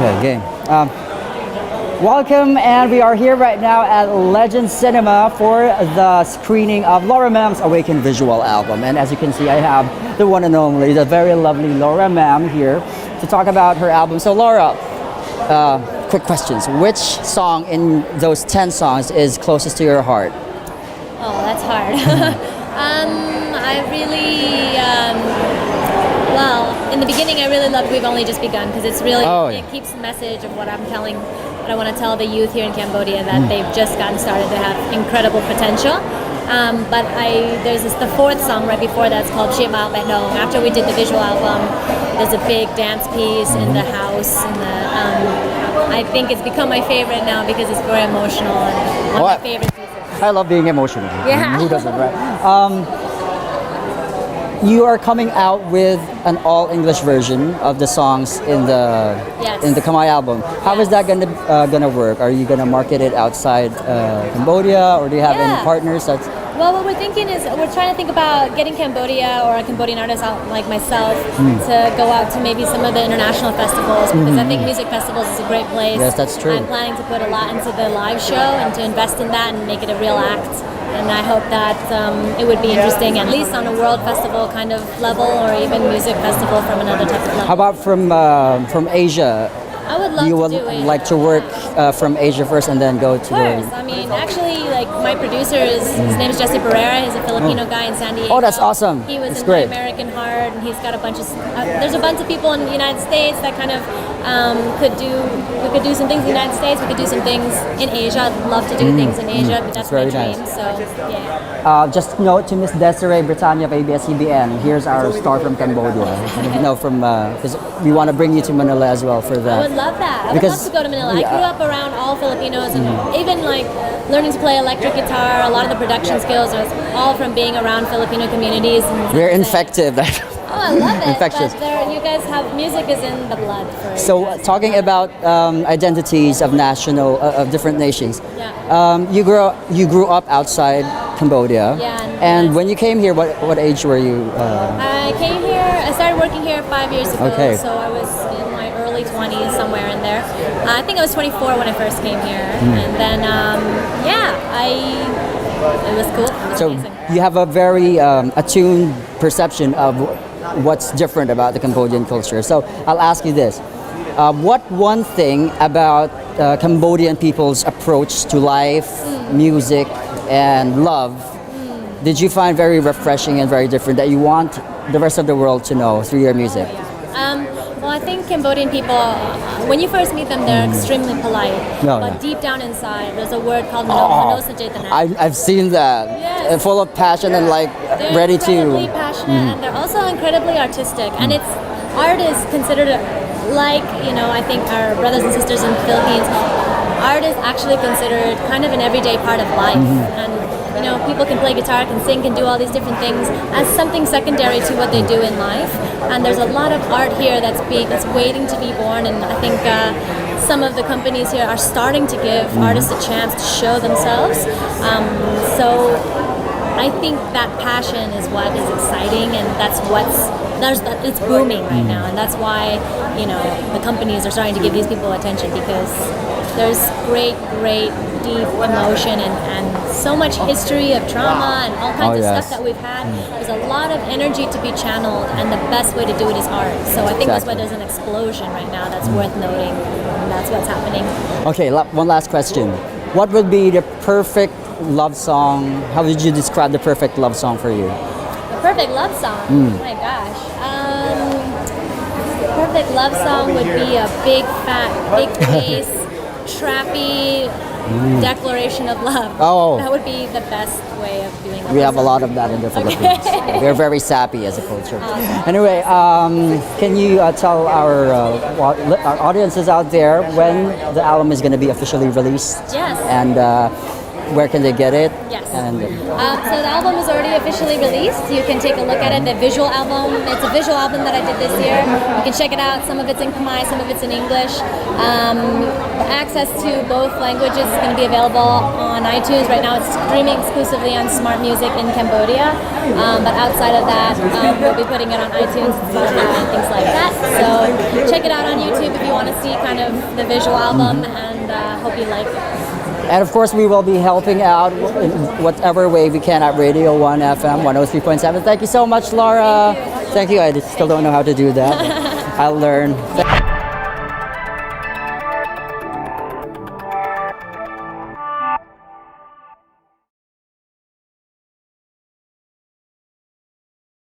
Okay, game. Welcome, and we are here right now at Legend Cinema for the screening of Laura Mam's Awaken visual album. And as you can see, I have the one and only, the very lovely Laura Mam here to talk about her album. So Laura, quick questions. Which song in those 10 songs is closest to your heart? Oh, that's hard. I really, well, in the beginning I really loved We've Only Just Begun because it's really, it keeps the message of what I want to tell the youth here in Cambodia, that they've just gotten started, they have incredible potential. But there's the fourth song right before that's called Chia Bao Bae Dong. After we did the visual album, there's a big dance piece in the house, and I think it's become my favorite now because it's very emotional and one of my favorite pieces. I love being emotional. Yeah. Who doesn't, right? You are coming out with an all-English version of the songs in the Khmer album. How is that gonna work? Are you gonna market it outside Cambodia, or do you have any partners? Well, what we're thinking is we're trying to think about getting Cambodia or a Cambodian artist out like myself to go out to maybe some of the international festivals, because I think music festivals is a great place. Yes, that's true. I'm planning to put a lot into the live show and to invest in that and make it a real act. And I hope that it would be interesting, at least on a world festival kind of level, or even music festival from another type of level. How about from Asia? I would love you would to do Asia. like to work from Asia first and then go to Of course. I mean, actually, like my producer his name is Jesse Pereira. He's a Filipino guy in San Diego. Oh, that's awesome. He was That's in great. My American Heart, and he's got a bunch of. There's a bunch of people in the United States that kind of could do. We could do some things in the United States. We could do some things in Asia. I'd love to do things in Asia, but that's my very dream. nice. So yeah. Just note to Miss Desiree Britannia of ABS-CBN. Here's our star from Cambodia. Because we want to bring you to Manila as well for that. I would love that. I would love to go to Manila. I grew up around all Filipinos, and even like learning to play electric guitar. A lot of the production skills are all from being around Filipino communities. And We're infected. Oh, I love it. Infectious. But you guys have music is in the blood. So talking about identities of of different nations. Yeah. You grew up outside Cambodia. Yeah. And when you came here, what age were you? I came here. I started working here 5 years ago. Okay. So I was in my early 20s, somewhere in there. I think I was 24 when I first came here, and then it was cool. It was amazing. You have a very attuned perception of what's different about the Cambodian culture. So I'll ask you this. What one thing about Cambodian people's approach to life, music, and love did you find very refreshing and very different that you want the rest of the world to know through your music? Well, I think Cambodian people, when you first meet them, they're extremely polite. But deep down inside, there's a word called Mano Sajetanan. I've seen that. Yes. Full of passion and they're ready to. incredibly passionate, and they're also incredibly artistic. And art is considered I think our brothers and sisters in the Philippines, art is actually considered kind of an everyday part of life. And people can play guitar, can sing, can do all these different things as something secondary to what they do in life. And there's a lot of art here that's waiting to be born. And I think some of the companies here are starting to give artists a chance to show themselves. So I think that passion is what is exciting, and it's booming right now. And that's why the companies are starting to give these people attention, because there's great deep emotion and so much history of trauma and all kinds of stuff that we've had. There's a lot of energy to be channeled, and the best way to do it is art. So I think that's why there's an explosion right now that's worth noting, and that's what's happening. Okay, one last question. What would be the perfect love song? How would you describe the perfect love song for you? The perfect love song? Oh my gosh. The perfect love song would be a big bass, trappy declaration of love. Oh. That would be the best way of doing it. We have a lot of that in the Philippines. We're very sappy as a culture. Anyway, can you tell our audiences out there when the album is going to be officially released? Yes. And where can they get it? Yes. And so the album is already officially released. You can take a look at it. The visual album, it's a visual album that I did this year. You can check it out. Some of it's in Khmer, some of it's in English. Access to both languages is going to be available on iTunes. Right now it's streaming exclusively on Smart Music in Cambodia. But outside of that, we'll be putting it on iTunes, Spotify, and things like that. So check it out on YouTube if you want to see kind of the visual album, and hope you like it. And of course, we will be helping out in whatever way we can at Radio 1 FM 103.7. Thank you so much, Laura. Thank you. I still don't know how to do that. I'll learn.